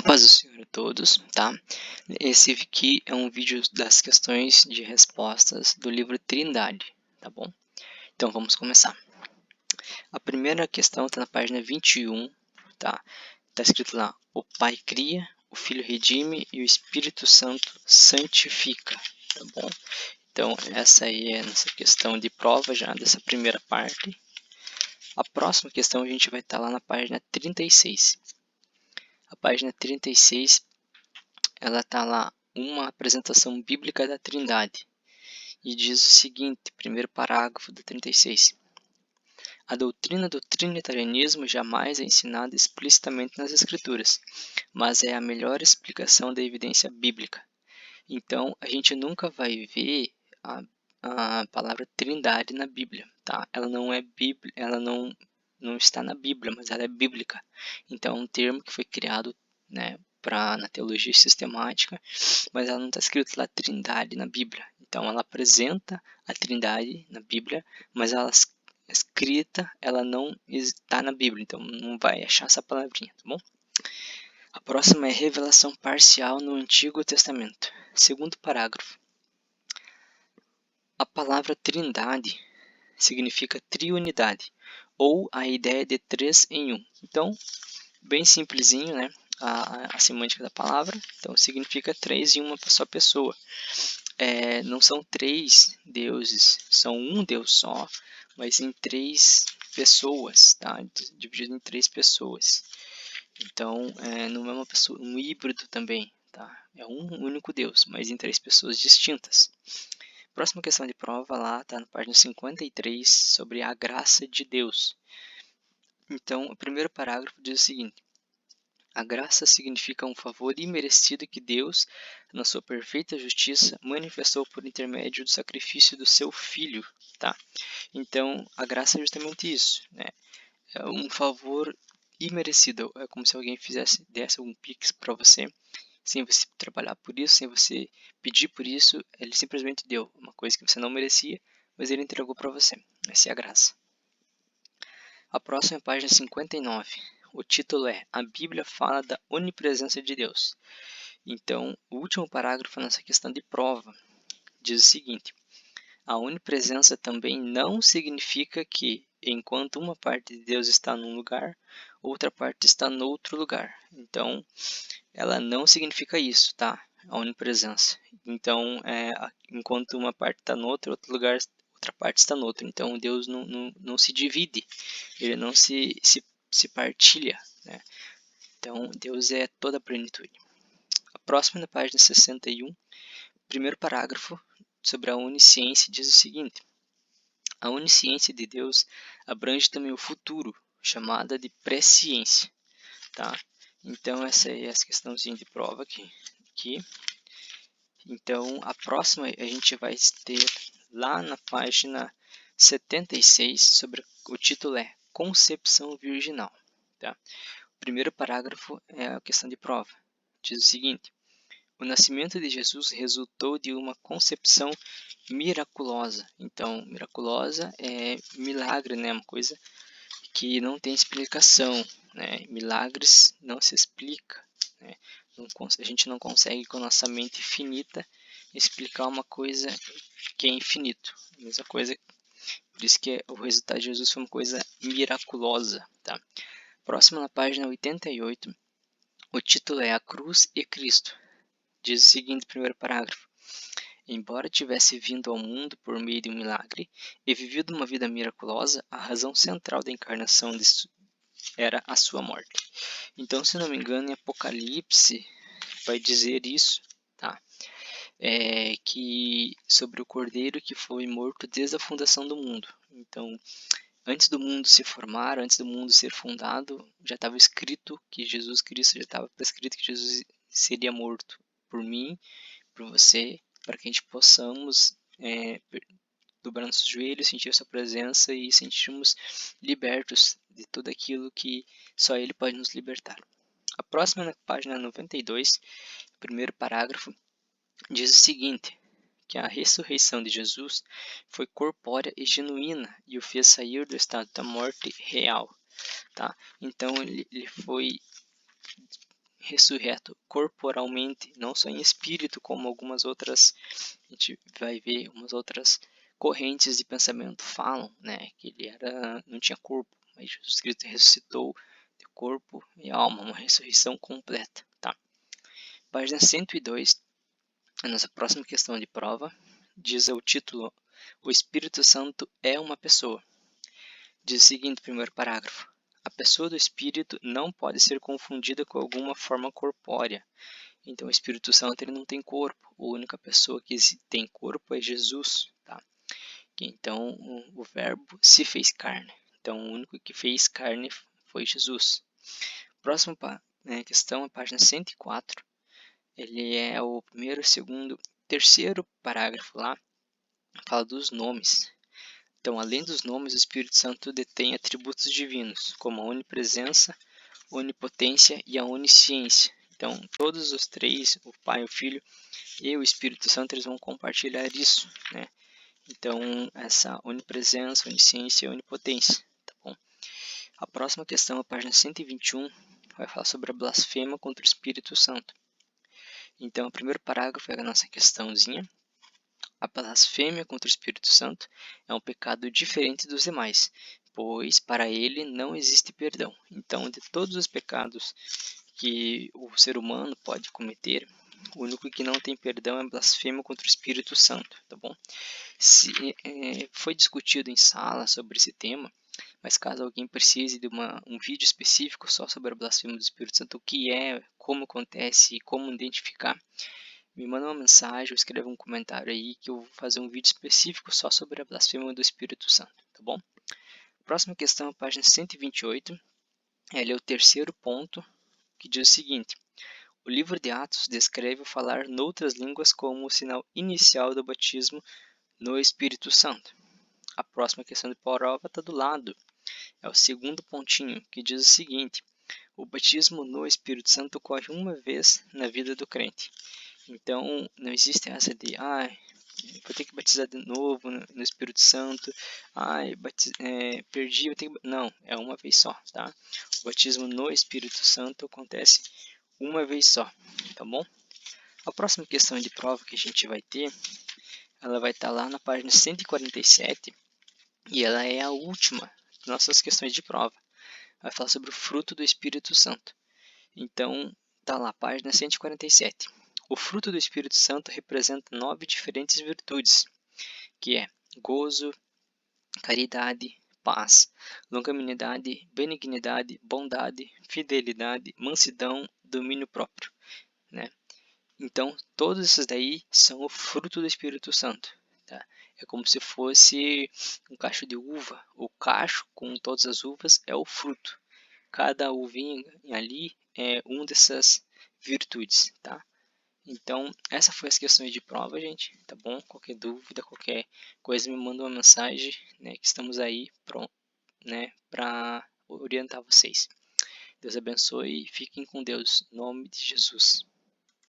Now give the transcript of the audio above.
Paz do Senhor a todos, tá? Esse aqui é um vídeo das questões de respostas do livro Trindade, tá bom? Então vamos começar. A primeira questão está na página 21, tá? Tá escrito lá: o Pai cria, o Filho redime e o Espírito Santo santifica, tá bom? Então essa aí é a nossa questão de prova já dessa primeira parte. A próxima questão a gente vai estar lá na página 36. A página 36 ela está lá, uma apresentação bíblica da Trindade, e diz o seguinte, primeiro parágrafo do 36. A doutrina do trinitarianismo jamais é ensinada explicitamente nas Escrituras, mas é a melhor explicação da evidência bíblica. Então, a gente nunca vai ver a palavra Trindade na Bíblia, tá? Ela não é Bíblia, ela não está na Bíblia, mas ela é bíblica. Então, é um termo que foi criado, né, na teologia sistemática, mas ela não está escrito lá Trindade na Bíblia. Então ela apresenta a Trindade na Bíblia, mas ela escrita ela não está na Bíblia, então não vai achar essa palavrinha, tá bom? A próxima é revelação parcial no Antigo Testamento. Segundo parágrafo. A palavra Trindade significa triunidade, ou a ideia de três em um. Então, bem simplesinho, né? A semântica da palavra. Então, significa três em uma só pessoa. Não são três deuses, são um Deus só, mas em três pessoas, tá? Dividido em três pessoas. Então, não é uma pessoa, um híbrido também, tá? É um único Deus, mas em três pessoas distintas. Próxima questão de prova lá, tá na página 53, sobre a graça de Deus. Então, o primeiro parágrafo diz o seguinte: a graça significa um favor imerecido que Deus, na sua perfeita justiça, manifestou por intermédio do sacrifício do seu Filho, tá? Então, a graça é justamente isso, né? É um favor imerecido, é como se alguém desse algum pix para você, sem você trabalhar por isso, sem você pedir por isso, ele simplesmente deu uma coisa que você não merecia, mas ele entregou para você. Essa é a graça. A próxima é a página 59. O título é A Bíblia fala da onipresença de Deus. Então, o último parágrafo nessa questão de prova diz o seguinte: a onipresença também não significa que, enquanto uma parte de Deus está num lugar, outra parte está no outro lugar. Então, ela não significa isso, tá? A onipresença. Então, enquanto uma parte está no outro lugar, outra parte está no outro. Então, Deus não se divide, ele não se partilha, né? Então, Deus é toda a plenitude. A próxima, na página 61, primeiro parágrafo sobre a onisciência diz o seguinte: a onisciência de Deus abrange também o futuro, chamada de presciência, tá? Então, essa é essa questãozinha de prova aqui. Então, a próxima a gente vai ter lá na página 76, sobre o título é Concepção Virginal, tá? O primeiro parágrafo é a questão de prova. Diz o seguinte: o nascimento de Jesus resultou de uma concepção miraculosa. Então, miraculosa é milagre, né? Uma coisa que não tem explicação, né? Milagres não se explica, né? A gente não consegue com a nossa mente finita explicar uma coisa que é infinito. A mesma coisa, por isso que o resultado de Jesus foi uma coisa miraculosa, tá? Próxima na página 88, o título é A Cruz e Cristo. Diz o seguinte, primeiro parágrafo: embora tivesse vindo ao mundo por meio de um milagre e vivido uma vida miraculosa, a razão central da encarnação era a sua morte. Então, se não me engano, em Apocalipse vai dizer isso, tá? Que sobre o Cordeiro que foi morto desde a fundação do mundo. Então, antes do mundo se formar, antes do mundo ser fundado, já estava escrito que Jesus Cristo, já estava prescrito que Jesus seria morto por mim, por você, para que a gente possamos dobrar nossos joelhos, sentir sua presença e sentirmos libertos de tudo aquilo que só Ele pode nos libertar. A próxima, na página 92, primeiro parágrafo, diz o seguinte: que a ressurreição de Jesus foi corpórea e genuína e o fez sair do estado da morte real, tá? Então ele foi ressurreto corporalmente, não só em espírito, como algumas outras, a gente vai ver, umas outras correntes de pensamento falam, né, que ele não tinha corpo, mas Jesus Cristo ressuscitou de corpo e alma, uma ressurreição completa, tá? Página 102, a nossa próxima questão de prova, diz o título: o Espírito Santo é uma pessoa. Diz o seguinte, primeiro parágrafo: a pessoa do Espírito não pode ser confundida com alguma forma corpórea. Então, o Espírito Santo ele não tem corpo. A única pessoa que tem corpo é Jesus, tá? Então, o Verbo se fez carne. Então, o único que fez carne foi Jesus. Próxima questão, a página 104. Ele é o primeiro, segundo, terceiro parágrafo lá. Fala dos nomes. Então, além dos nomes, o Espírito Santo detém atributos divinos, como a onipresença, onipotência e a onisciência. Então, todos os três, o Pai, o Filho e o Espírito Santo, eles vão compartilhar isso, né? Então, essa onipresença, onisciência e onipotência, tá bom? A próxima questão, a página 121, vai falar sobre a blasfêmia contra o Espírito Santo. Então, o primeiro parágrafo é a nossa questãozinha. A blasfêmia contra o Espírito Santo é um pecado diferente dos demais, pois para ele não existe perdão. Então, de todos os pecados que o ser humano pode cometer, o único que não tem perdão é a blasfêmia contra o Espírito Santo, tá bom? Foi discutido em sala sobre esse tema, mas caso alguém precise de um vídeo específico só sobre a blasfêmia do Espírito Santo, o que é, como acontece e como identificar, me manda uma mensagem ou escreva um comentário aí que eu vou fazer um vídeo específico só sobre a blasfêmia do Espírito Santo, tá bom? Próxima questão, página 128. Ele é o terceiro ponto, que diz o seguinte: o livro de Atos descreve o falar noutras línguas como o sinal inicial do batismo no Espírito Santo. A próxima questão de prova está do lado. É o segundo pontinho, que diz o seguinte: o batismo no Espírito Santo ocorre uma vez na vida do crente. Então, não existe essa de, vou ter que batizar de novo no Espírito Santo, perdi, Não, é uma vez só, tá? O batismo no Espírito Santo acontece uma vez só, tá bom? A próxima questão de prova que a gente vai ter, ela vai estar lá na página 147 e ela é a última das nossas questões de prova. Vai falar sobre o fruto do Espírito Santo. Então, tá lá, página 147. O fruto do Espírito Santo representa 9 diferentes virtudes, que é gozo, caridade, paz, longanimidade, benignidade, bondade, fidelidade, mansidão, domínio próprio, né? Então, todos esses daí são o fruto do Espírito Santo, tá? É como se fosse um cacho de uva. O cacho com todas as uvas é o fruto. Cada uvinha ali é uma dessas virtudes, tá? Então, essa foi as questões de prova, gente, tá bom? Qualquer dúvida, qualquer coisa, me manda uma mensagem, né, que estamos aí pronto, né, para orientar vocês. Deus abençoe e fiquem com Deus, em nome de Jesus.